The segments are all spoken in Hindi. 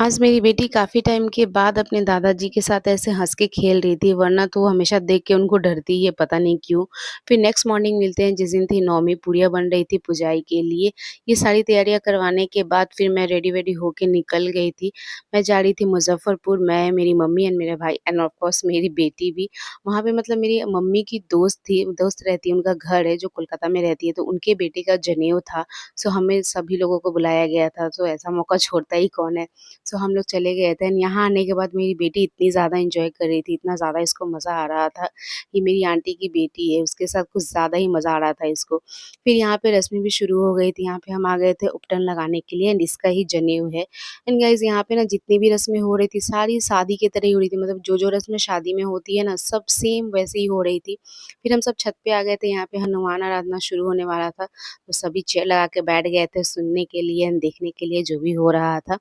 आज मेरी बेटी काफ़ी टाइम के बाद अपने दादाजी के साथ ऐसे हँस के खेल रही थी, वरना तो वो हमेशा देख के उनको डरती है, पता नहीं क्यों। फिर नेक्स्ट मॉर्निंग मिलते हैं, जिस दिन थी नवमी, पूड़ियाँ बन रही थी पुजाई के लिए। ये सारी तैयारियाँ करवाने के बाद फिर मैं रेडी-वेडी होके निकल गई थी। मैं जा रही थी मुज़फ्फरपुर, मैं, मेरी मम्मी एंड मेरा भाई एंड ऑफ कोर्स मेरी बेटी भी। वहाँ पे मतलब मेरी मम्मी की दोस्त रहती है, उनका घर है जो कोलकाता में रहती है, तो उनके बेटे का जनेऊ था। सो हमें सभी लोगों को बुलाया गया था, तो ऐसा मौका छोड़ता ही कौन है। सो हम लोग चले गए थे एंड यहाँ आने के बाद मेरी बेटी इतनी ज़्यादा एन्जॉय कर रही थी, इतना ज़्यादा इसको मज़ा आ रहा था। ये मेरी आंटी की बेटी है, उसके साथ कुछ ज़्यादा ही मज़ा आ रहा था इसको। फिर यहाँ पे रस्में भी शुरू हो गई थी, यहाँ पे हम आ गए थे उपटन लगाने के लिए एंड इसका ही जनेऊ है। एंड गाइज़ यहाँ पे ना जितनी भी रस्में हो रही थी, सारी शादी की तरह ही हो रही थी, मतलब जो-जो रस्में शादी में होती है ना, सब सेम वैसे ही हो रही थी। फिर हम सब छत पे आ गए थे, यहाँ पे हनुमान आराधना शुरू होने वाला था, तो सभी चेयर लगा के बैठ गए थे सुनने के लिए एंड देखने के लिए जो भी हो रहा था।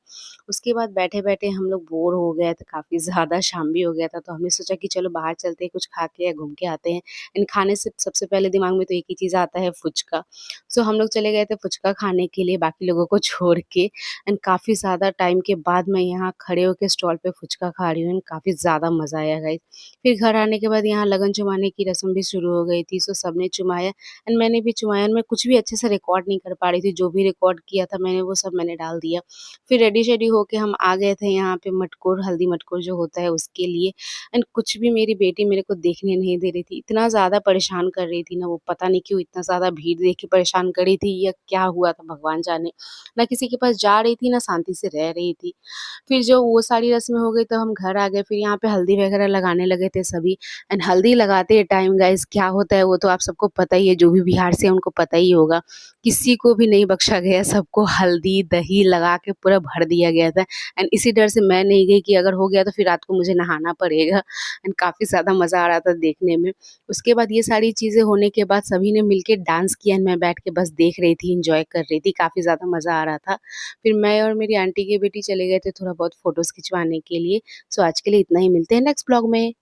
उसके बाद बैठे-बैठे हम लोग बोर हो गए थे, काफ़ी ज़्यादा शाम भी हो गया था, तो हमने सोचा कि चलो बाहर चलते हैं, कुछ खा के या घूम के आते हैं। एंड खाने से सबसे पहले दिमाग में तो एक ही चीज़ आता है फुचका। सो हम लोग चले गए थे फुचका खाने के लिए बाकी लोगों को छोड़ के एंड काफ़ी ज़्यादा टाइम के बाद मैं यहाँ खड़े होके स्टॉल पे फुचका खा रही हूँ एंड काफ़ी ज़्यादा मज़ा आया गाइस। फिर घर आने के बाद यहाँ लगन चुमाने की रस्म भी शुरू हो गई थी, सो सबने चुमाया एंड मैंने भी चुमाया एंड मैं कुछ भी अच्छे से रिकॉर्ड नहीं कर पा रही थी, जो भी रिकॉर्ड किया था मैंने वो सब मैंने डाल दिया। फिर रेडी-शेडी होके हम आ गए थे यहाँ पे मटकोर, हल्दी मटकोर जो होता है उसके लिए एंड कुछ भी मेरी बेटी मेरे को देखने नहीं दे रही थी। इतना ज़्यादा परेशान कर रही थी ना वो, पता नहीं क्यों इतना ज़्यादा भीड़ देख के परेशान कर रही थी या क्या हुआ था भगवान जाने। ना किसी के पास जा रही थी, ना शांति से रह रही थी। फिर जो वो सारी रस्में हो गई तो हम घर आ गए, फिर यहाँ पे हल्दी वगैरह लगाने लगे थे सभी एंड हल्दी लगाते टाइम गाइज़ क्या होता है वो तो आप सबको पता ही है, जो भी बिहार से हैं उनको पता ही होगा। किसी को भी नहीं बख्शा गया, सबको हल्दी, दही लगा के पूरा भर दिया गया था एंड इसी डर से मैं नहीं गई कि अगर हो गया तो फिर रात को मुझे नहाना पड़ेगा एंड काफ़ी ज़्यादा मज़ा आ रहा था देखने में। उसके बाद ये सारी चीज़ें होने के बाद सभी ने मिलके डांस किया एंड मैं बैठ के बस देख रही थी, एन्जॉय कर रही थी, काफ़ी ज़्यादा मज़ा आ रहा था। फिर मैं और मेरी आंटी की बेटी चले गए थे थोड़ा बहुत फ़ोटोज़ खिंचवाने के लिए। सो आज के लिए इतना ही, मिलते हैं नेक्स्ट ब्लॉग में।